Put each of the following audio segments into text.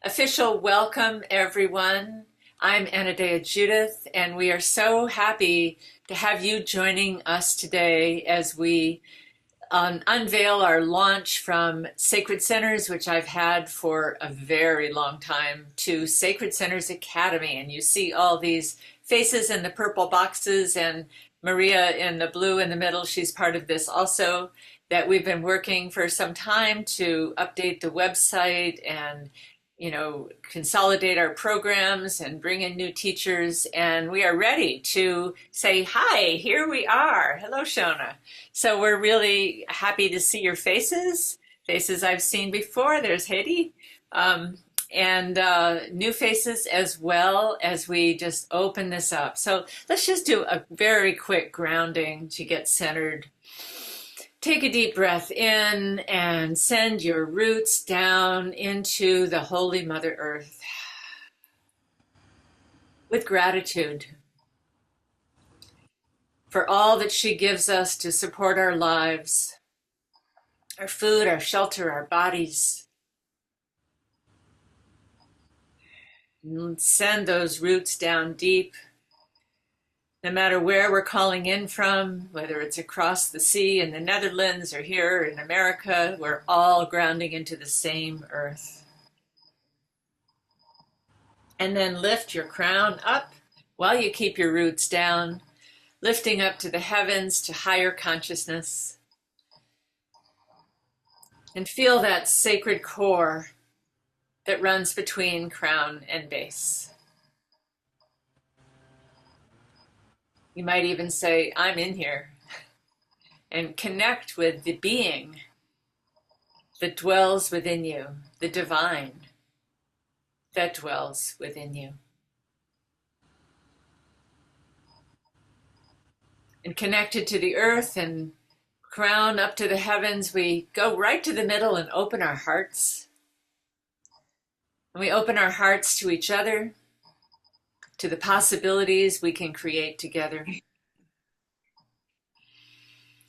Official welcome, everyone. I'm Anadea Judith, and we are so happy to have you joining us today as we unveil our launch from Sacred Centers, which I've had for a very long time, to Sacred Centers Academy. And you see all these faces in the purple boxes, and Maria in the blue in the middle, she's part of this also, that we've been working for some time to update the website and consolidate our programs and bring in new teachers. And we are ready to say, hi, here we are. Hello, Shona. So we're really happy to see your faces I've seen before. There's Haiti. And new faces as well as we just open this up. So let's just do a very quick grounding to get centered. Take a deep breath in and send your roots down into the Holy Mother Earth with gratitude for all that she gives us to support our lives, our food, our shelter, our bodies. And send those roots down deep. No matter where we're calling in from, whether it's across the sea in the Netherlands or here in America, we're all grounding into the same earth. And then lift your crown up while you keep your roots down, lifting up to the heavens, to higher consciousness. And feel that sacred core that runs between crown and base. You might even say, I'm in here, and connect with the being that dwells within you, the divine that dwells within you. And connected to the earth and crown up to the heavens, we go right to the middle and open our hearts. And we open our hearts to each other, to the possibilities we can create together.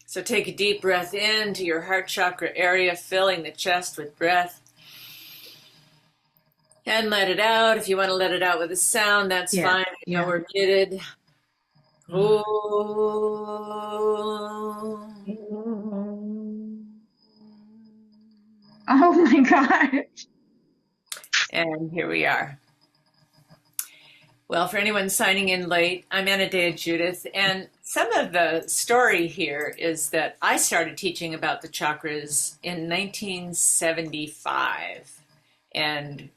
So take a deep breath into your heart chakra area, filling the chest with breath. And let it out. If you want to let it out with a sound, that's fine. You know we're muted. Oh. Oh my God. And here we are. Well, for anyone signing in late, I'm Anadea Judith, and some of the story here is that I started teaching about the chakras in 1975, and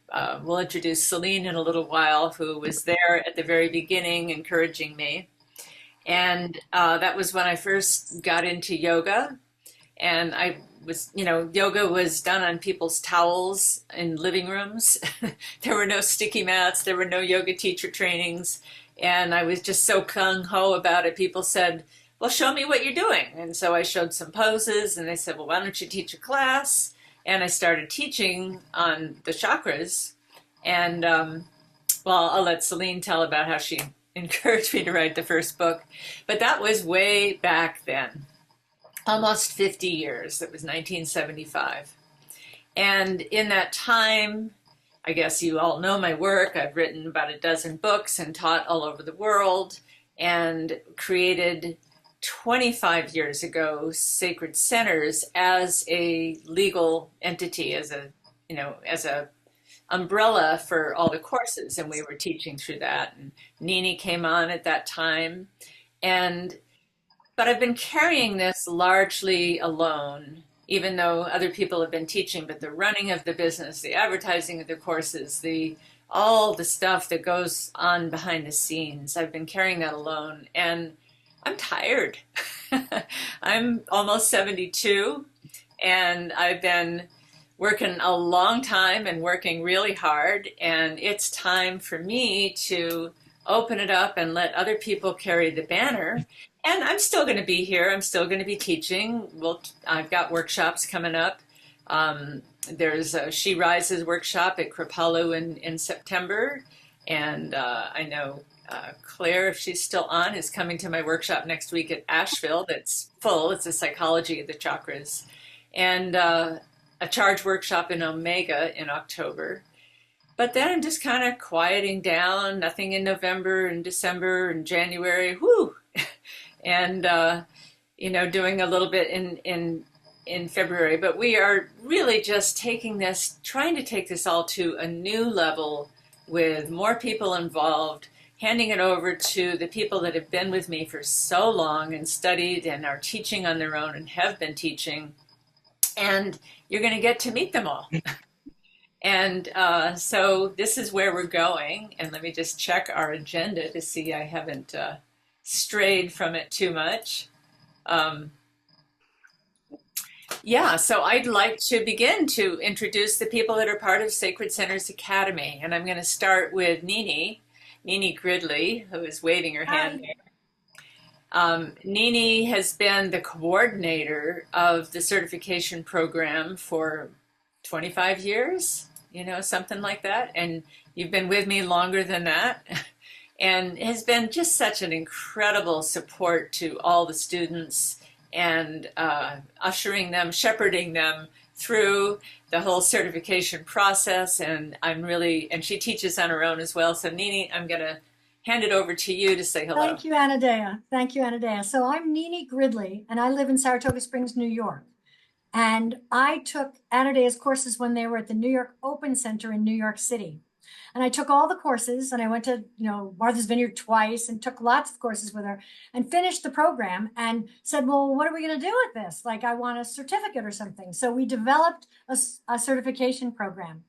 we'll introduce Celine in a little while, who was there at the very beginning encouraging me, and that was when I first got into yoga, and I was, yoga was done on people's towels in living rooms. There were no sticky mats. There were no yoga teacher trainings. And I was just so gung-ho about it. People said, well, show me what you're doing. And so I showed some poses and they said, well, why don't you teach a class? And I started teaching on the chakras. And I'll let Celine tell about how she encouraged me to write the first book. But that was way back then. Almost 50 years. It was 1975. And in that time, I guess you all know my work. I've written about a dozen books and taught all over the world and created 25 years ago Sacred Centers as a legal entity, as a umbrella for all the courses. And we were teaching through that. And Nini came on at that time. But I've been carrying this largely alone, even though other people have been teaching, but the running of the business, the advertising of the courses, all the stuff that goes on behind the scenes, I've been carrying that alone. And I'm tired. I'm almost 72, and I've been working a long time and working really hard. And it's time for me to open it up and let other people carry the banner. And I'm still going to be here. I'm still going to be teaching. I've got workshops coming up. There's a She Rises workshop at Kripalu in September. And I know Claire, if she's still on, is coming to my workshop next week at Asheville. That's full. It's a psychology of the chakras. And a charge workshop in Omega in October. But then I'm just kind of quieting down, nothing in November and December and January, whoo, and doing a little bit in February. But we are really just taking this, trying to take this all to a new level with more people involved, handing it over to the people that have been with me for so long and studied and are teaching on their own and have been teaching. And you're going to get to meet them all. And so this is where we're going. And let me just check our agenda to see I haven't strayed from it too much. Um, yeah, so I'd like to begin to introduce the people that are part of Sacred Centers Academy. And I'm going to start with Nini Gridley, who is waving her hand. Hi. Nini has been the coordinator of the certification program for 25 years, something like that. And you've been with me longer than that. And has been just such an incredible support to all the students and ushering them, shepherding them through the whole certification process. And and she teaches on her own as well. So Nini, I'm going to hand it over to you to say hello. Thank you, Anadea. Thank you, Anadea. So I'm Nini Gridley, and I live in Saratoga Springs, New York. And I took Anadea's courses when they were at the New York Open Center in New York City. And I took all the courses, and I went to, Martha's Vineyard twice and took lots of courses with her and finished the program and said, well, what are we going to do with this? Like, I want a certificate or something. So we developed a certification program.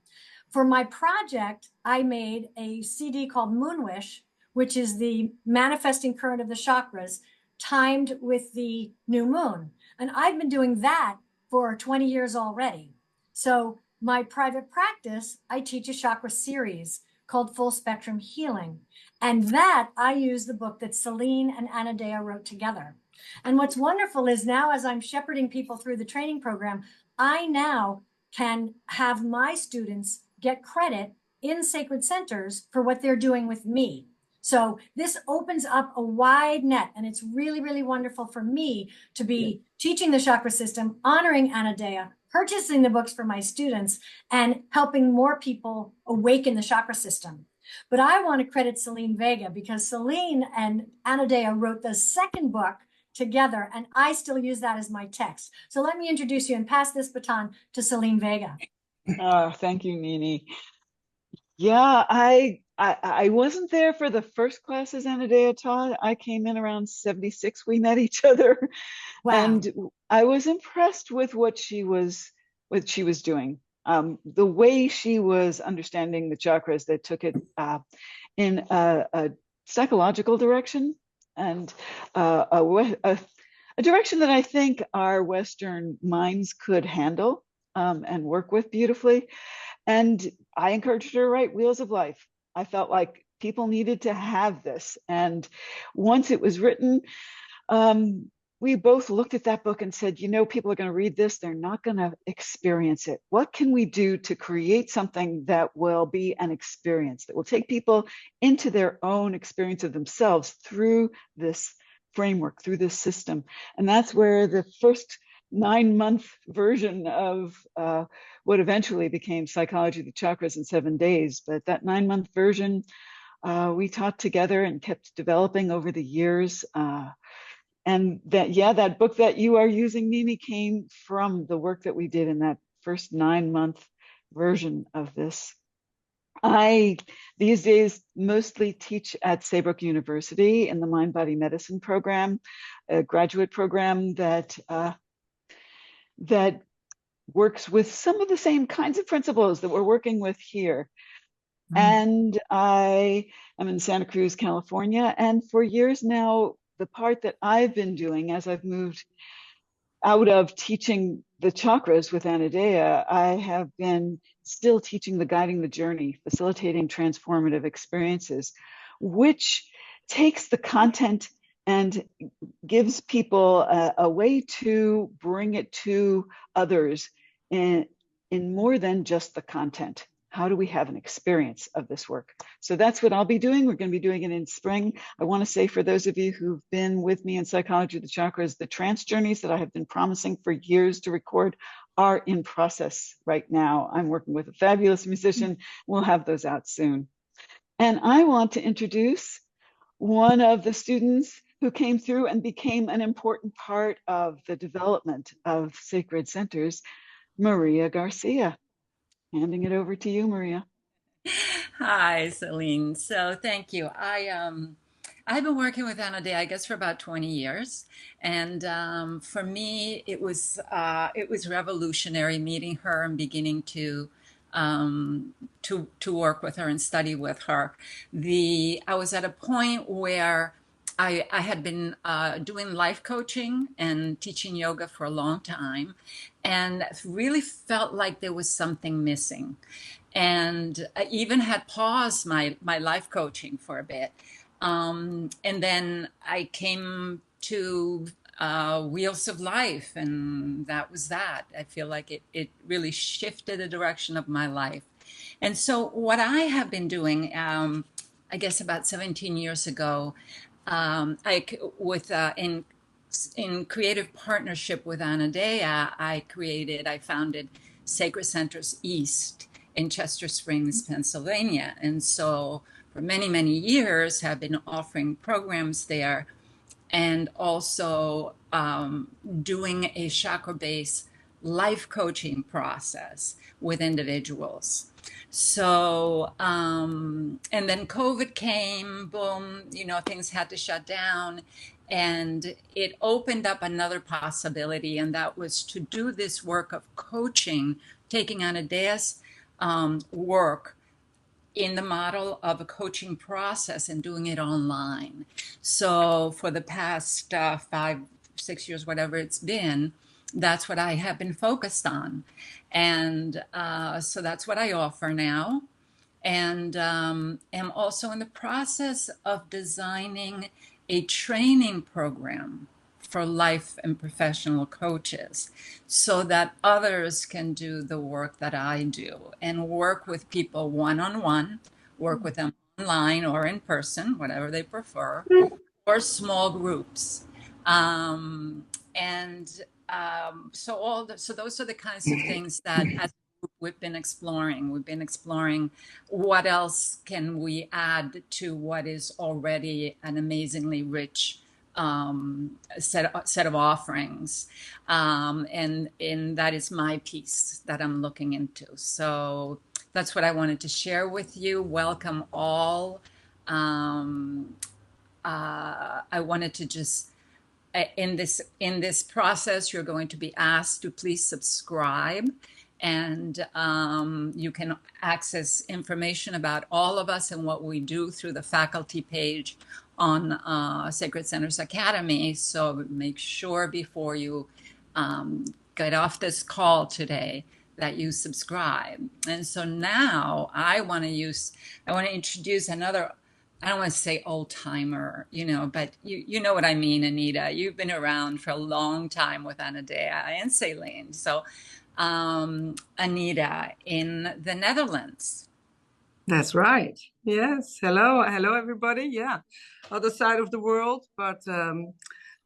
For my project, I made a CD called Moonwish, which is the manifesting current of the chakras timed with the new moon. And I've been doing that for 20 years already. So my private practice, I teach a chakra series called Full Spectrum Healing. And that I use the book that Celine and Anadea wrote together. And what's wonderful is now, as I'm shepherding people through the training program, I now can have my students get credit in sacred centers for what they're doing with me. So this opens up a wide net, and it's really, really wonderful for me to be teaching the chakra system, honoring Anadea, purchasing the books for my students, and helping more people awaken the chakra system. But I want to credit Celine Vega because Celine and Anadea wrote the second book together, and I still use that as my text. So let me introduce you and pass this baton to Celine Vega. Oh, thank you, Nini. Yeah, I wasn't there for the first classes Anadea taught. I came in around 76. We met each other. Wow. And I was impressed with what she was doing. The way she was understanding the chakras, that took it in a psychological direction, and a direction that I think our Western minds could handle and work with beautifully. And I encouraged her to write Wheels of Life. I felt like people needed to have this. And once it was written, we both looked at that book and said, people are going to read this. They're not going to experience it. What can we do to create something that will be an experience, that will take people into their own experience of themselves through this framework, through this system? And that's where the first 9-month version of what eventually became Psychology of the Chakras in 7 days. But that 9-month version, we taught together and kept developing over the years. And that book that you are using, Nini, came from the work that we did in that first 9-month version of this. I, these days, mostly teach at Saybrook University in the Mind Body Medicine program, a graduate program that works with some of the same kinds of principles that we're working with here. Mm-hmm. And I am in Santa Cruz, California. And for years now, the part that I've been doing as I've moved out of teaching the chakras with Anadea, I have been still teaching the Guiding the Journey, facilitating transformative experiences, which takes the content and gives people a way to bring it to others in more than just the content. How do we have an experience of this work? So that's what I'll be doing. We're going to be doing it in spring. I want to say, for those of you who've been with me in Psychology of the Chakras, the trance journeys that I have been promising for years to record are in process right now. I'm working with a fabulous musician. We'll have those out soon. And I want to introduce one of the students who came through and became an important part of the development of Sacred Centers, Maria Garcia. Handing it over to you, Maria. Hi, Celine. So thank you. I've been working with Anna Day, I guess, for about 20 years, and for me, it was revolutionary meeting her and beginning to work with her and study with her. I was at a point where I had been doing life coaching and teaching yoga for a long time, and really felt like there was something missing. And I even had paused my life coaching for a bit. And then I came to Wheels of Life, and that was that. I feel like it really shifted the direction of my life. And so what I have been doing, I guess about 17 years ago, in creative partnership with Anna Dea, I founded Sacred Centers East in Chester Springs, Pennsylvania. And so for many, many years have been offering programs there and also doing a chakra-based life coaching process with individuals. So, and then COVID came, boom, things had to shut down. And it opened up another possibility, and that was to do this work of coaching, taking Anna Dea's work in the model of a coaching process and doing it online. So for the past 5-6 years, whatever it's been, that's what I have been focused on. And so that's what I offer now. And am also in the process of designing a training program for life and professional coaches so that others can do the work that I do and work with people one-on-one, work with them online or in person, whatever they prefer, or small groups. So those are the kinds of things that as a group we've been exploring. We've been exploring what else can we add to what is already an amazingly rich set of offerings, and that is my piece that I'm looking into. So that's what I wanted to share with you. Welcome all. I wanted to just in this process, you're going to be asked to please subscribe, and you can access information about all of us and what we do through the faculty page on Sacred Centers Academy. So make sure before you get off this call today that you subscribe. And so now I want to introduce another, I don't want to say old timer, but you know what I mean, Anita. You've been around for a long time with Anna Dea and Celine. So Anita in the Netherlands. That's right. Yes. Hello, everybody. Yeah, other side of the world, but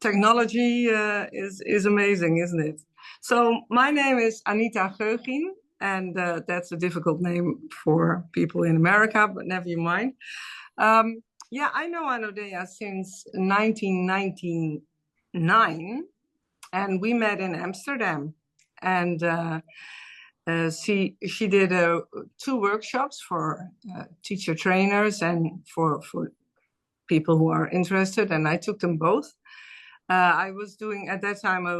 technology is amazing, isn't it? So my name is Anita Geugien, and that's a difficult name for people in America, but never you mind. Yeah, I know Anna Dea since 1999, and we met in Amsterdam, and she did 2 workshops for teacher trainers and for people who are interested, and I took them both. I was doing at that time. I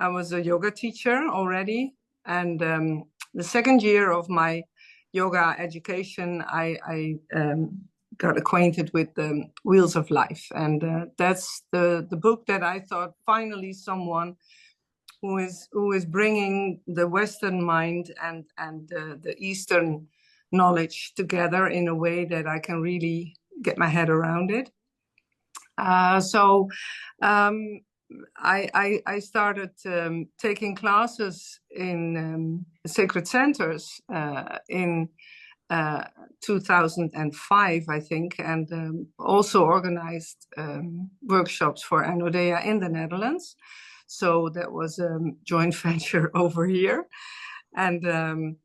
was a yoga teacher already, and the second year of my yoga education, I got acquainted with the Wheels of Life, and that's the book that I thought finally someone who is bringing the Western mind and the Eastern knowledge together in a way that I can really get my head around it. So I started taking classes in Sacred Centers in 2005, I think, and also organized workshops for Anna Dea in the Netherlands. So that was a joint venture over here. And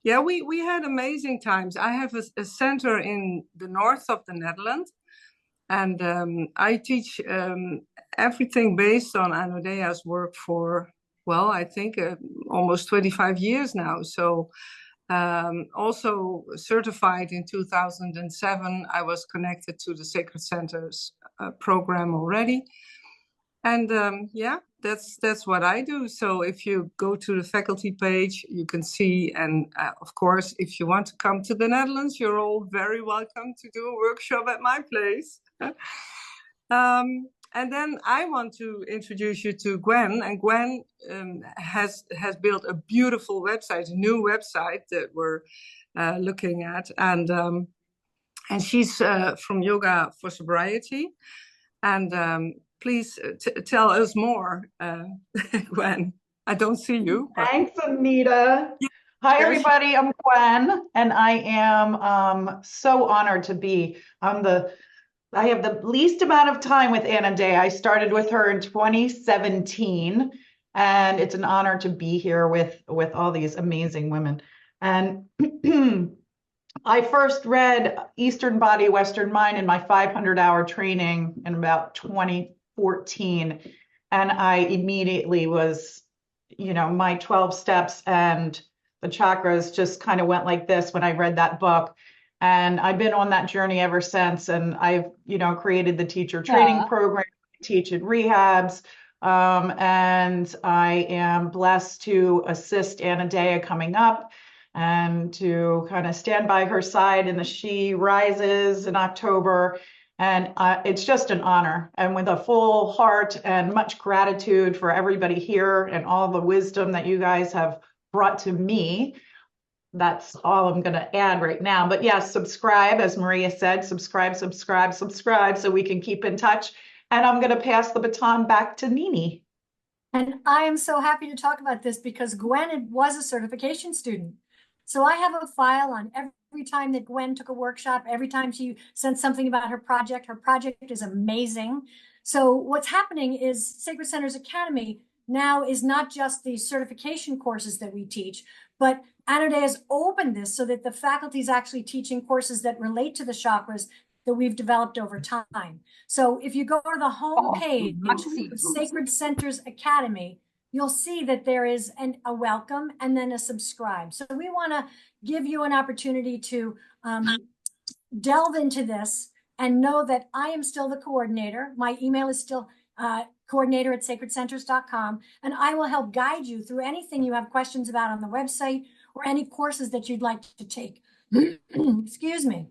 yeah, we had amazing times. I have a center in the north of the Netherlands, and I teach everything based on Anodea's work for, well, I think almost 25 years now. So also certified in 2007, I was connected to the Sacred Centers program already. And yeah, that's what I do. So if you go to the faculty page, you can see, and of course, if you want to come to the Netherlands, you're all very welcome to do a workshop at my place. And then I want to introduce you to Gwen, and Gwen has built a beautiful website, a new website that we're looking at, and she's from Yoga for Sobriety, and please tell us more, Gwen. I don't see you. But... Thanks, Anita. Hi, everybody. I'm Gwen, and I am so honored to be on I have the least amount of time with Anodea. I started with her in 2017, and it's an honor to be here with all these amazing women. And I first read Eastern Body, Western Mind in my 500-hour training in about 2014. And I immediately was, my 12 steps and the chakras just kind of went like this when I read that book. And I've been on that journey ever since. And I've, created the teacher training program, teach in rehabs. And I am blessed to assist Anodea coming up and to kind of stand by her side in the She Rises in October. And it's just an honor, and with a full heart and much gratitude for everybody here and all the wisdom that you guys have brought to me. That's all I'm going to add right now. But yes, subscribe, as Maria said, subscribe, so we can keep in touch. And I'm going to pass the baton back to Nini. And I am so happy to talk about this because Gwen was a certification student. So I have a file on every time that Gwen took a workshop, every time she sent something about her project. Her project is amazing. So what's happening is Sacred Centers Academy now is not just the certification courses that we teach, but Anodea has opened this so that the faculty is actually teaching courses that relate to the chakras that we've developed over time. So if you go to the home page of Sacred Centers Academy, you'll see that there is a welcome and then a subscribe. So we want to give you an opportunity to delve into this and know that I am still the coordinator. My email is still coordinator@sacredcenters.com, and I will help guide you through anything you have questions about on the website or any courses that you'd like to take. Excuse me.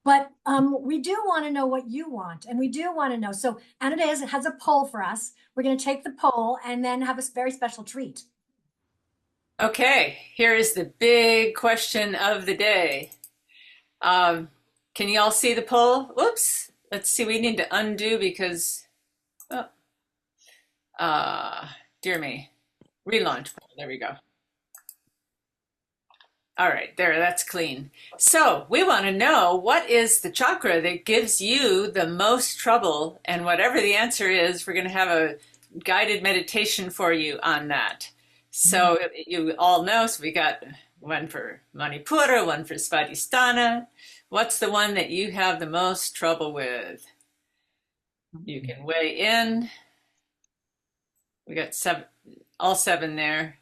But we do want to know what you want, and we do want to know. So Anodea has a poll for us. We're going to take the poll and then have a very special treat. Okay, here is the big question of the day. Can you all see the poll? Whoops. Let's see, we need to undo because, dear me, relaunch poll. There we go. All right, there, that's clean. So we want to know, what is the chakra that gives you the most trouble? And whatever the answer is, we're going to have a guided meditation for you on that. So you all know, so we got one for Manipura, one for Svadhisthana. What's the one that you have the most trouble with? You can weigh in. We got all seven there.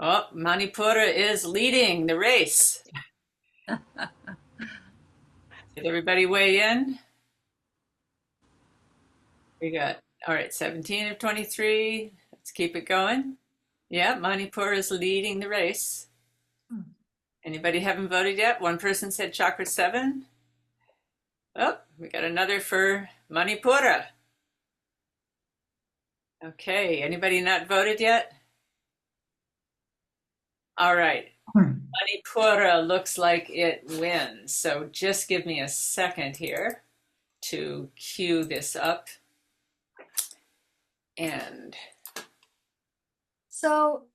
Oh, Manipura is leading the race. Did everybody weigh in? We got, all right, 17 of 23. Let's keep it going. Yeah, Manipura is leading the race. Anybody haven't voted yet? One person said chakra 7. Oh, we got another for Manipura. Okay, anybody not voted yet? All right, Manipura looks like it wins. So just give me a second here to cue this up. And so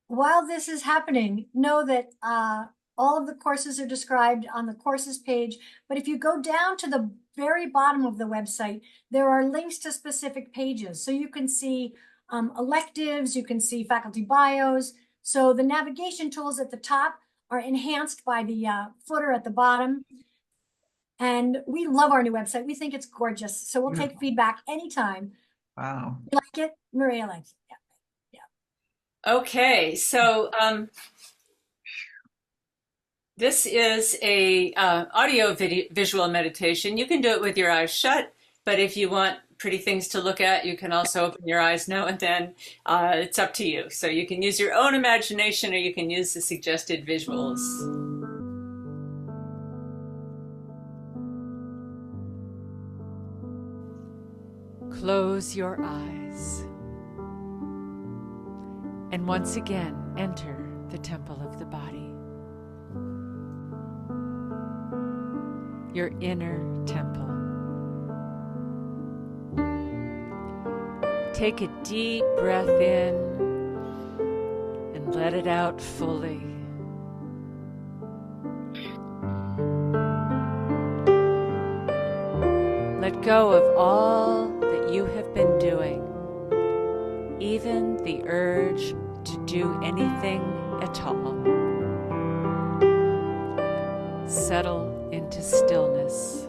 while this is happening, know that all of the courses are described on the courses page. But if you go down to very bottom of the website, there are links to specific pages. So you can see electives, you can see faculty bios. So the navigation tools at the top are enhanced by the footer at the bottom. And we love our new website. We think it's gorgeous. So we'll take feedback anytime. Wow. You like it? Maria likes it. Yeah. Okay, so this is a audio visual meditation. You can do it with your eyes shut, but if you want pretty things to look at, you can also open your eyes now and then. It's up to you. So you can use your own imagination, or you can use the suggested visuals. Close your eyes and once again enter the temple of the body, your inner temple. Take a deep breath in and let it out fully. Let go of all that you have been doing, even the urge to do anything at all. Settle into stillness.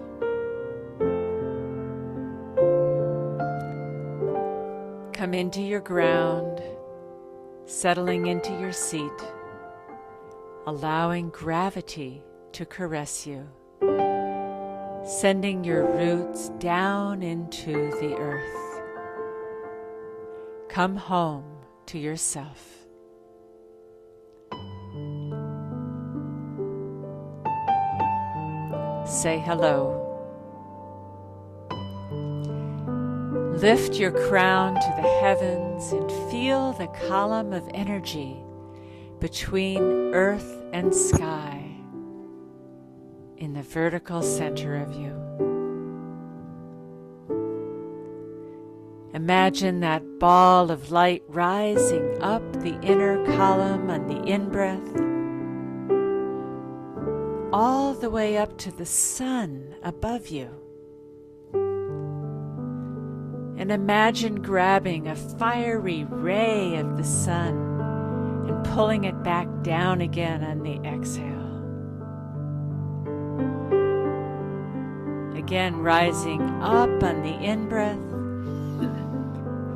Come into your ground, settling into your seat, allowing gravity to caress you, sending your roots down into the earth. Come home to yourself. Say hello. Lift your crown to the heavens and feel the column of energy between earth and sky in the vertical center of you. Imagine that ball of light rising up the inner column on the in-breath, all the way up to the sun above you. And imagine grabbing a fiery ray of the sun and pulling it back down again on the exhale. Again, rising up on the in-breath,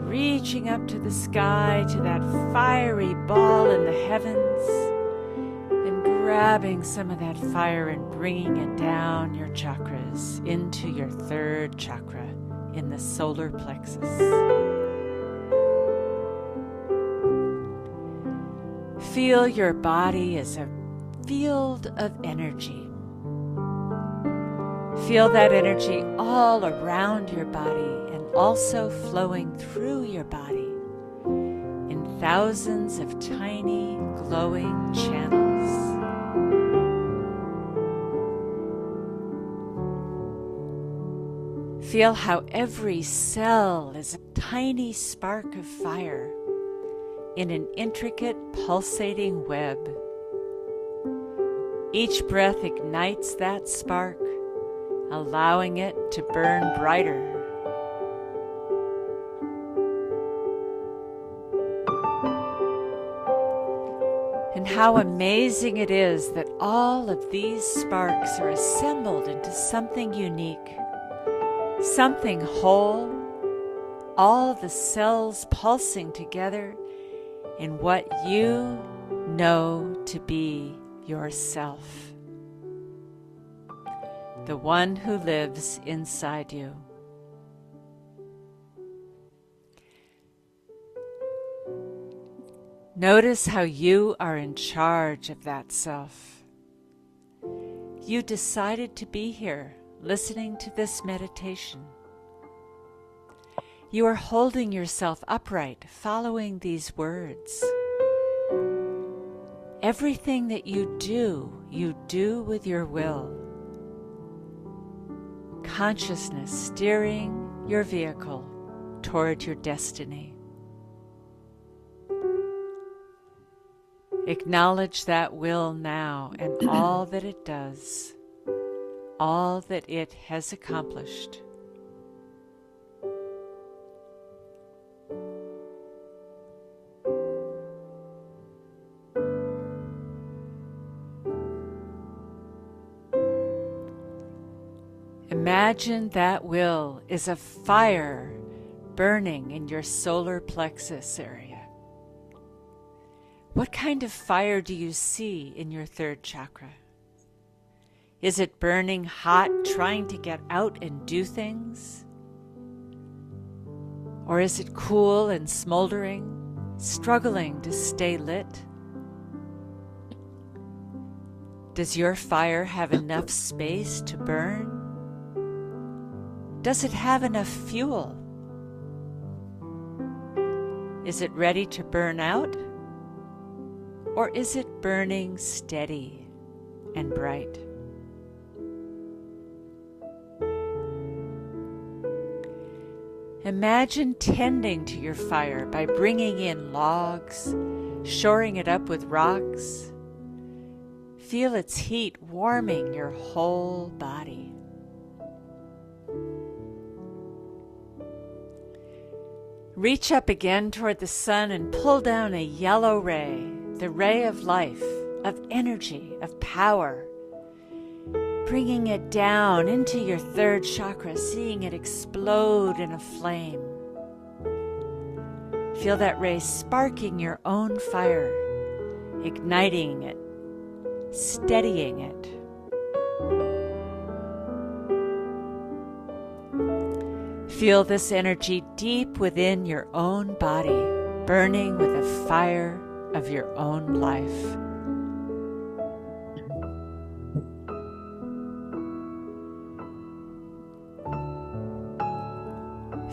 reaching up to the sky, to that fiery ball in the heavens, and grabbing some of that fire and bringing it down your chakras into your third chakra in the solar plexus. Feel your body as a field of energy. Feel that energy all around your body and also flowing through your body in thousands of tiny glowing channels. Feel how every cell is a tiny spark of fire in an intricate pulsating web. Each breath ignites that spark, allowing it to burn brighter. And how amazing it is that all of these sparks are assembled into something unique, something whole, all the cells pulsing together in what you know to be yourself, the one who lives inside you. Notice how you are in charge of that self. You decided to be here, listening to this meditation. You are holding yourself upright, following these words. Everything that you do with your will. Consciousness steering your vehicle toward your destiny. Acknowledge that will now and all that it does, all that it has accomplished. Imagine that will is a fire burning in your solar plexus area. What kind of fire do you see in your third chakra? Is it burning hot, trying to get out and do things? Or is it cool and smoldering, struggling to stay lit? Does your fire have enough space to burn? Does it have enough fuel? Is it ready to burn out? Or is it burning steady and bright? Imagine tending to your fire by bringing in logs, shoring it up with rocks. Feel its heat warming your whole body. Reach up again toward the sun and pull down a yellow ray, the ray of life, of energy, of power, bringing it down into your third chakra, seeing it explode in a flame. Feel that ray sparking your own fire, igniting it, steadying it. Feel this energy deep within your own body, burning with the fire of your own life.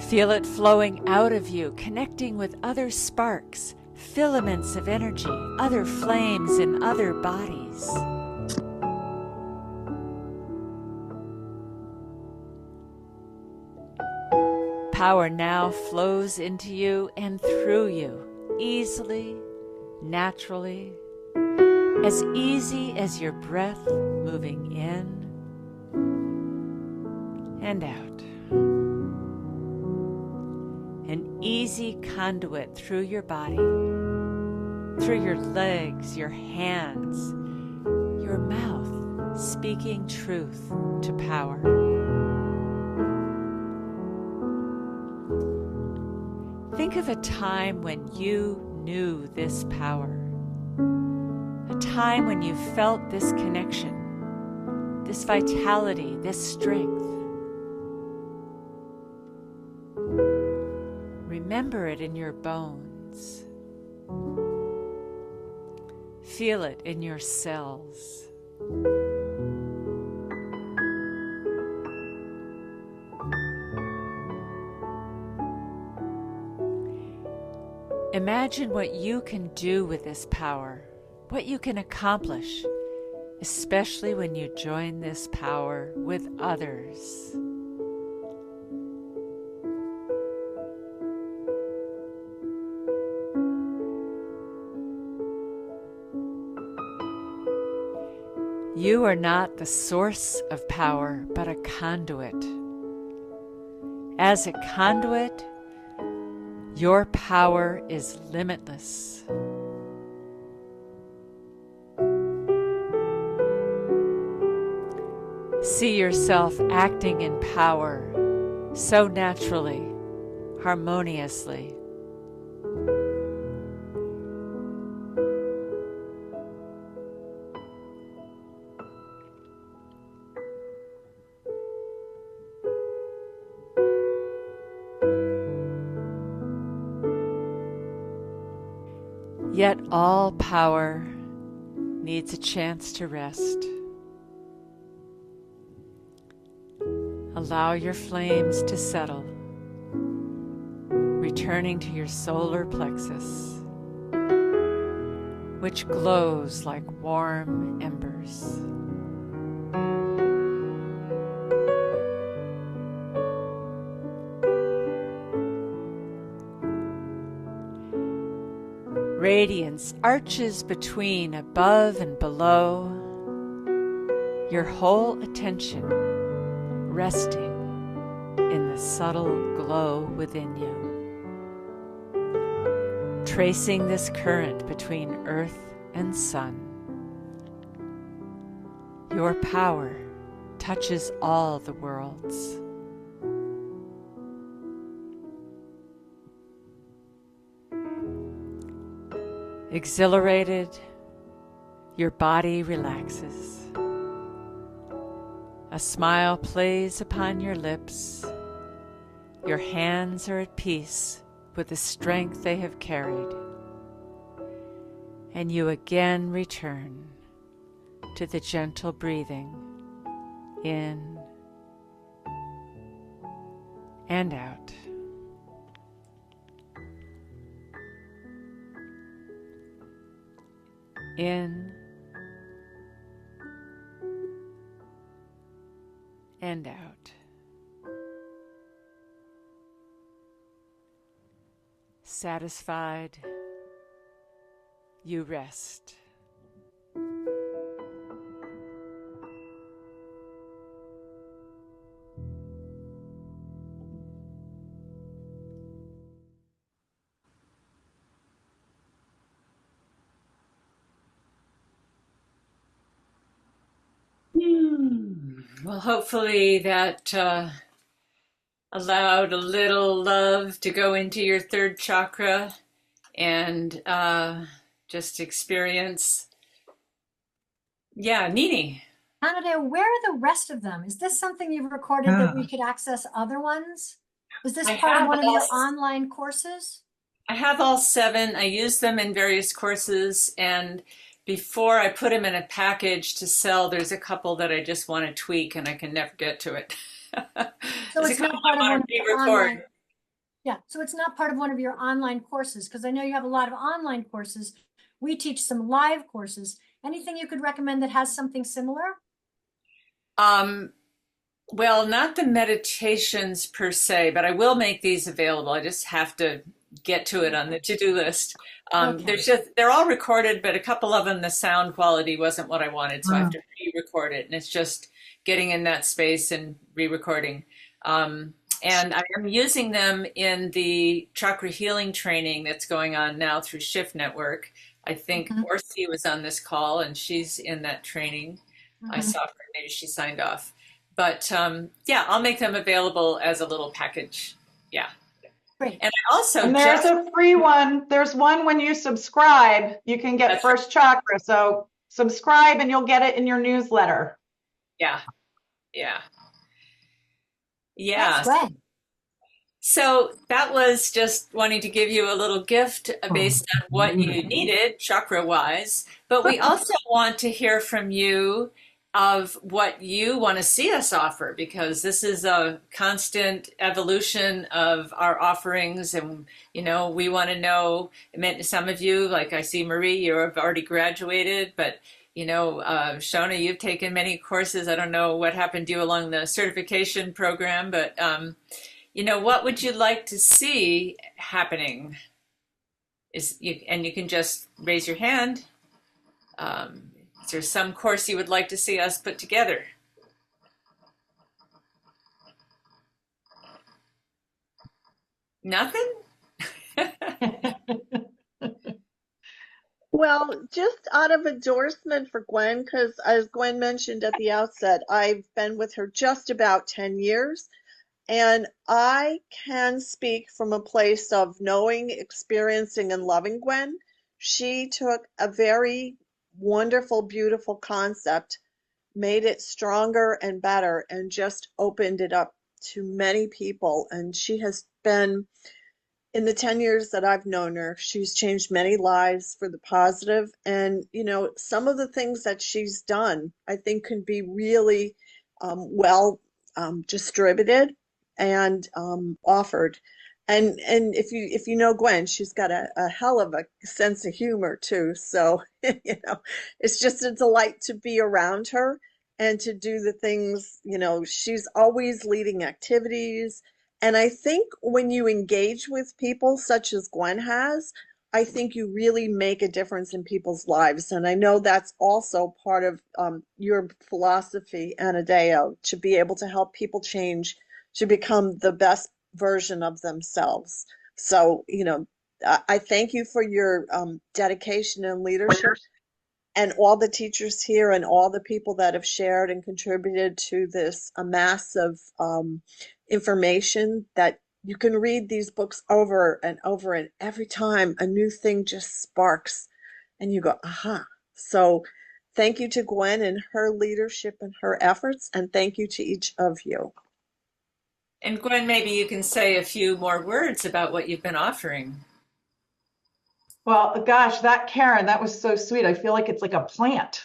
Feel it flowing out of you, connecting with other sparks, filaments of energy, other flames in other bodies. Power now flows into you and through you, easily, naturally, as easy as your breath moving in and out. An easy conduit through your body, through your legs, your hands, your mouth, speaking truth to power. Think of a time when you knew this power, a time when you felt this connection, this vitality, this strength. Remember it in your bones. Feel it in your cells. Imagine what you can do with this power, what you can accomplish, especially when you join this power with others. You are not the source of power, but a conduit. As a conduit, your power is limitless. See yourself acting in power so naturally, harmoniously. Yet all power needs a chance to rest. Allow your flames to settle, returning to your solar plexus, which glows like warm embers. Radiance arches between above and below, your whole attention resting in the subtle glow within you. Tracing this current between earth and sun. Your power touches all the worlds. Exhilarated, your body relaxes. A smile plays upon your lips. Your hands are at peace with the strength they have carried. And you again return to the gentle breathing in and out. In and out. Satisfied, you rest. Well, hopefully that allowed a little love to go into your third chakra and just experience. Yeah, Nini. Anadea, where are the rest of them? Is this something you've recorded that we could access other ones? Is this I part of have one of your all- online courses? I have all 7. I use them in various courses, and before I put them in a package to sell, there's a couple that I just want to tweak and I can never get to it. So There's a it's not couple part I of want one to of your re-record. online. Yeah, so it's not part of one of your online courses, because I know you have a lot of online courses. We teach some live courses. Anything you could recommend that has something similar? Well, not the meditations per se, but I will make these available. I just have to get to it on the to-do list. Okay. They're all recorded, but a couple of them the sound quality wasn't what I wanted, so I have to re-record it, and it's just getting in that space and re-recording. And I am using them in the chakra healing training that's going on now through Shift Network. I think Orsi was on this call, and she's in that training. I saw her, maybe she signed off. But yeah, I'll make them available as a little package. Yeah. Great. And I also And there's a free one. There's one when you subscribe, you can get That's first chakra. So subscribe and you'll get it in your newsletter. yeah, yeah, That's yeah. Gwen. So that was just wanting to give you a little gift based on what you needed chakra wise. But we also want to hear from you of what you want to see us offer, because this is a constant evolution of our offerings. And, you know, we want to know, some of you, like I see Marie, you've already graduated, but you know, Shona, you've taken many courses. I don't know what happened to you along the certification program, but you know, what would you like to see happening? And you can just raise your hand. Is there some course you would like to see us put together? Nothing? Well, just out of endorsement for Gwen, because as Gwen mentioned at the outset, I've been with her just about 10 years. And I can speak from a place of knowing, experiencing, and loving Gwen. She took a very wonderful, beautiful concept, made it stronger and better, and just opened it up to many people. And she has been, in the 10 years that I've known her, she's changed many lives for the positive. And, you know, some of the things that she's done, I think, can be really well distributed and offered. And if you know Gwen, she's got a hell of a sense of humor too. So, you know, it's just a delight to be around her and to do the things, you know, she's always leading activities. And I think when you engage with people such as Gwen has, I think you really make a difference in people's lives. And I know that's also part of your philosophy, Anadeo, to be able to help people change to become the best version of themselves. So, I thank you for your dedication and leadership, and all the teachers here and all the people that have shared and contributed to this amass of information that you can read these books over and over, and every time a new thing just sparks and you go, aha. So thank you to Gwen and her leadership and her efforts, and thank you to each of you. And Gwen, maybe you can say a few more words about what you've been offering. Well, gosh, that Karen, that was so sweet. I feel like it's like a plant,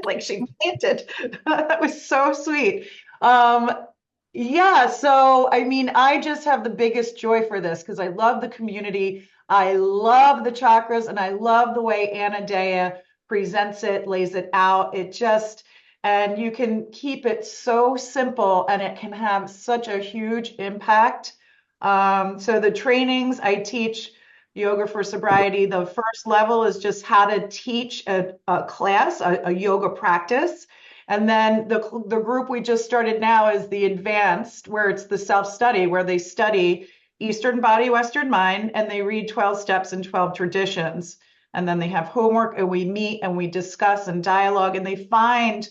like she planted. That was so sweet. Yeah, so I mean, I just have the biggest joy for this because I love the community. I love the chakras, and I love the way Anna Dea presents it, lays it out. And you can keep it so simple, and it can have such a huge impact. So the trainings I teach, Yoga for Sobriety, the first level is just how to teach a class, a yoga practice. And then the group we just started now is the advanced, where it's the self-study, where they study Eastern body, Western mind, and they read 12 steps and 12 traditions. And then they have homework, and we meet and we discuss and dialogue, and they find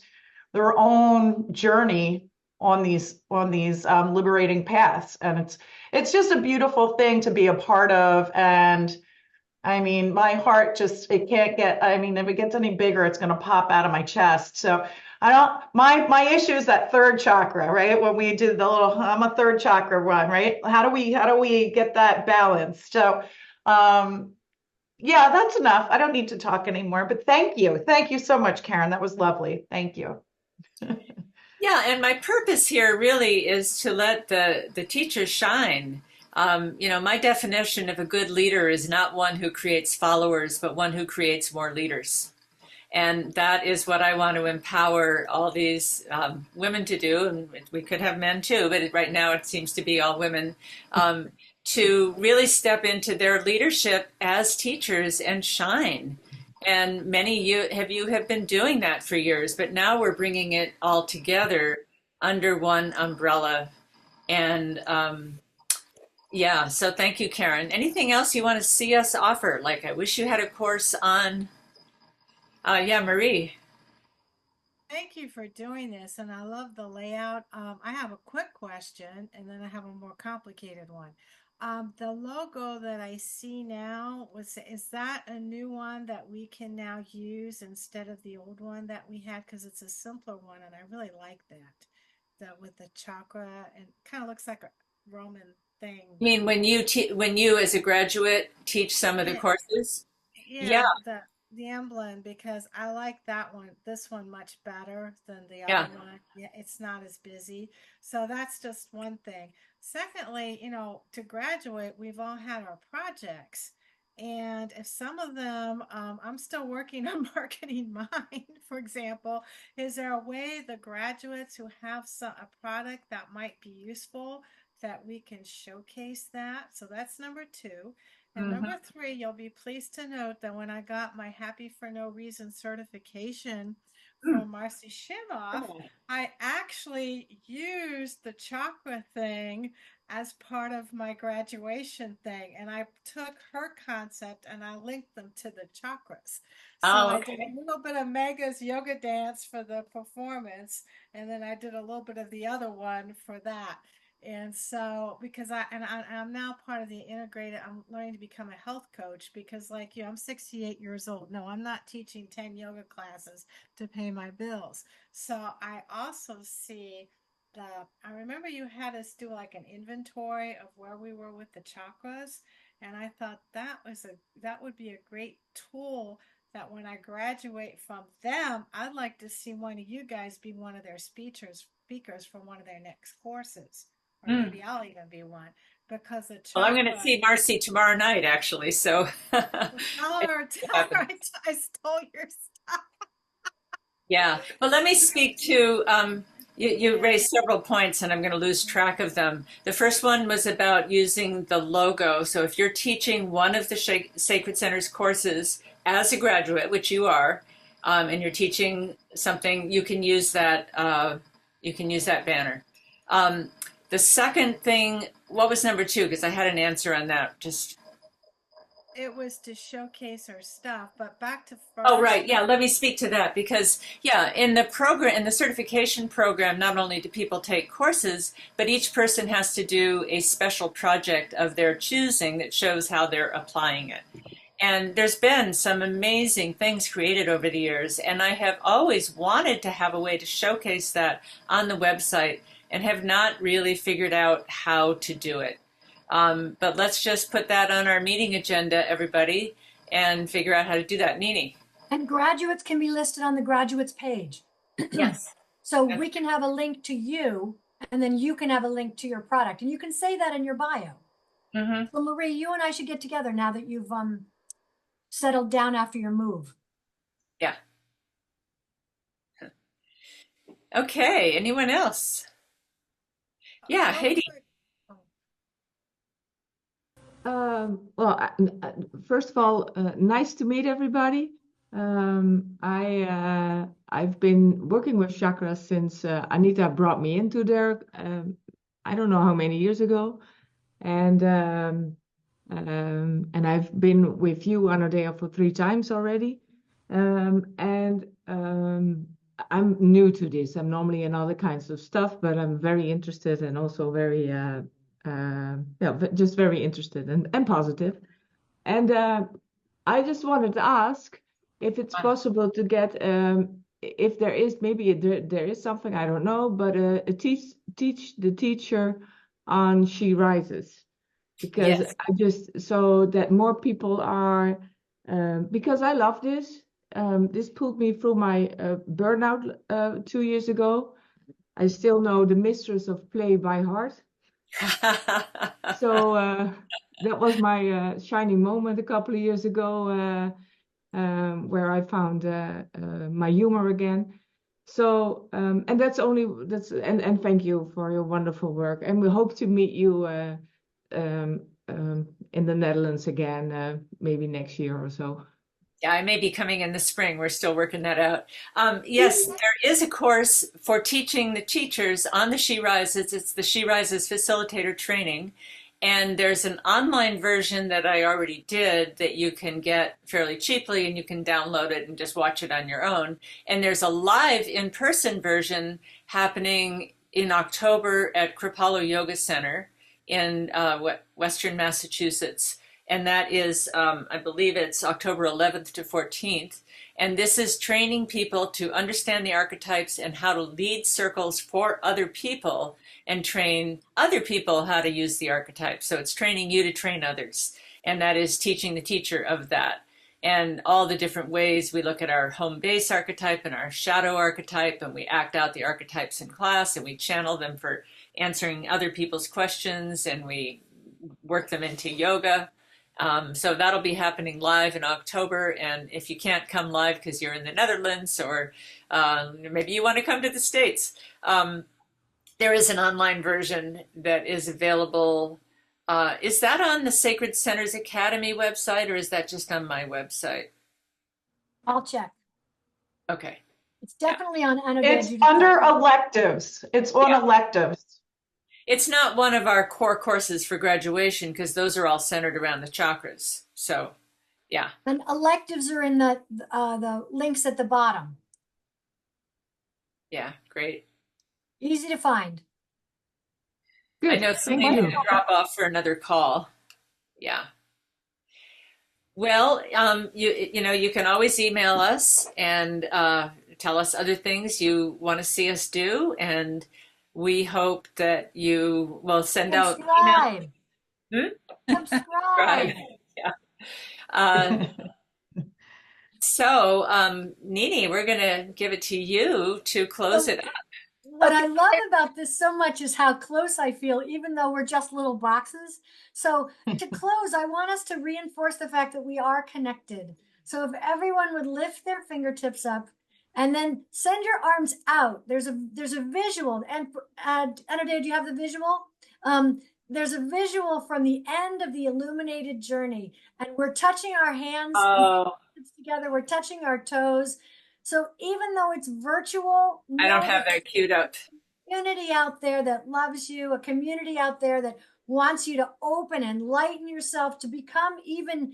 their own journey on these liberating paths. And it's just a beautiful thing to be a part of. And I mean, my heart just, it can't get, I mean, if it gets any bigger, it's going to pop out of my chest. So my issue is that third chakra, right? When we did the little, I'm a third chakra one, right? How do we get that balanced? So, yeah, that's enough. I don't need to talk anymore, but thank you. Thank you so much, Karen. That was lovely. Thank you. Yeah, and my purpose here really is to let the teachers shine. My definition of a good leader is not one who creates followers, but one who creates more leaders. And that is what I want to empower all these women to do. And we could have men too, but right now it seems to be all women, to really step into their leadership as teachers and shine. And many you have been doing that for years, but now we're bringing it all together under one umbrella. And yeah, so thank you, Karen. Anything else you want to see us offer? Like, I wish you had a course on, yeah, Marie. Thank you for doing this, and I love the layout. I have a quick question, and then I have a more complicated one. The logo that I see now, is that a new one that we can now use instead of the old one that we had? Because it's a simpler one, and I really like that with the chakra, and kind of looks like a Roman thing. I mean, when you as a graduate teach some of the courses? Yeah, the emblem, because I like this one much better than the other one. Yeah, it's not as busy. So that's just one thing. Secondly, to graduate, we've all had our projects. And if some of them, I'm still working on marketing mine, for example, is there a way the graduates who have a product that might be useful that we can showcase that? So that's number 2. And number 3, you'll be pleased to note that when I got my Happy for No Reason certification from Marcy Shimoff, I actually used the chakra thing as part of my graduation thing. And I took her concept and I linked them to the chakras. So I did a little bit of Mega's yoga dance for the performance, and then I did a little bit of the other one for that. And so, because I'm now part of the integrated, I'm learning to become a health coach, because like you, I'm 68 years old. No, I'm not teaching 10 yoga classes to pay my bills. So I also see I remember you had us do like an inventory of where we were with the chakras. And I thought that would be a great tool that when I graduate from them, I'd like to see one of you guys be one of their speakers for one of their next courses. Or maybe I'll even be one, because well, I'm going to see Marcy tomorrow night, actually. So tell her I stole your stuff. Yeah. Well, let me speak to You raised several points, and I'm going to lose track of them. The first one was about using the logo. So if you're teaching one of the Sacred Center's courses as a graduate, which you are, and you're teaching something, you can use that. You can use that banner. The second thing, what was number two? Because I had an answer on that. Just It was to showcase our stuff, but back to Oh, first. right. Yeah, let me speak to that because, yeah, in the program, in the certification program, not only do people take courses, but each person has to do a special project of their choosing that shows how they're applying it. And there's been some amazing things created over the years, and I have always wanted to have a way to showcase that on the website and have not really figured out how to do it. But let's just put that on our meeting agenda, everybody, and figure out how to do that. Nini. And graduates can be listed on the graduates page. Yes. So we can have a link to you, and then you can have a link to your product, and you can say that in your bio. Mm-hmm. So Marie, you and I should get together now that you've settled down after your move. Yeah. Okay. Anyone else? Yeah, Haiti. First of all, nice to meet everybody. I've been working with chakras since Anita brought me into there. I don't know how many years ago, and I've been with you, Anodea, for 3 times already. I'm new to this. I'm normally in other kinds of stuff, but I'm very interested and also very just very interested and positive. And I just wanted to ask if it's possible to get, if there is, maybe there is something, I don't know, but teach the teacher on She Rises. Because Yes. so that more people are, because I love this. This pulled me through my burnout 2 years ago. I still know The Mistress of Play by heart. So that was my shining moment a couple of years ago, where I found my humor again. So and and thank you for your wonderful work, and we hope to meet you in the Netherlands again, maybe next year or so. Yeah, I may be coming in the spring. We're still working that out. Yes, there is a course for teaching the teachers on the She Rises. It's the She Rises Facilitator Training. And there's an online version that I already did that you can get fairly cheaply, and you can download it and just watch it on your own. And there's a live in-person version happening in October at Kripalu Yoga Center in Western Massachusetts. And that is, I believe it's October 11th to 14th. And this is training people to understand the archetypes and how to lead circles for other people and train other people how to use the archetypes. So it's training you to train others. And that is teaching the teacher of that. And all the different ways we look at our home base archetype and our shadow archetype, and we act out the archetypes in class, and we channel them for answering other people's questions, and we work them into yoga. So that'll be happening live in October. And if you can't come live because you're in the Netherlands, or maybe you want to come to the States, there is an online version that is available. Is that on the Sacred Centers Academy website, or is that just on my website? I'll check. Okay. It's definitely on Anodea. It's under electives. It's on electives. It's not one of our core courses for graduation because those are all centered around the chakras. So, yeah. And electives are in the links at the bottom. Yeah, great. Easy to find. Good. I know somebody Thank will you. drop off for another call. Yeah. Well, you can always email us and tell us other things you want to see us do, and we hope that you will send out email. Subscribe. Yeah. So, Nini, we're going to give it to you to close it up. What I love about this so much is how close I feel, even though we're just little boxes. So to close, I want us to reinforce the fact that we are connected. So if everyone would lift their fingertips up And then send your arms out. There's a visual. And Anodea, do you have the visual? There's a visual from the end of the illuminated journey, and we're touching our hands Oh, together. We're touching our toes. So even though it's virtual, I don't know have that queued up. community out there that loves you, a community out there that wants you to open and lighten yourself to become even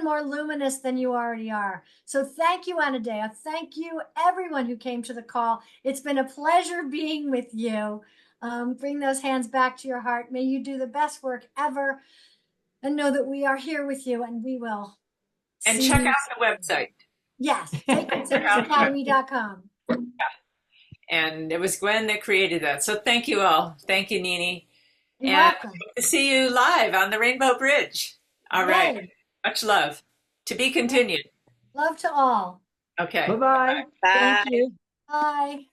more luminous than you already are. So thank you, Anodea. Thank you, everyone who came to the call. It's been a pleasure being with you. Bring those hands back to your heart. May you do the best work ever, and know that we are here with you, and we will. And see check you out soon. the website. Yes, sacredcentersacademy.com. And it was Gwen that created that. So thank you all. Thank you, Nini. You're And welcome. to see you live on the Rainbow Bridge. All right. Yay. Much love. To be continued. Love to all. Okay. Bye-bye. Bye. Thank you. Bye.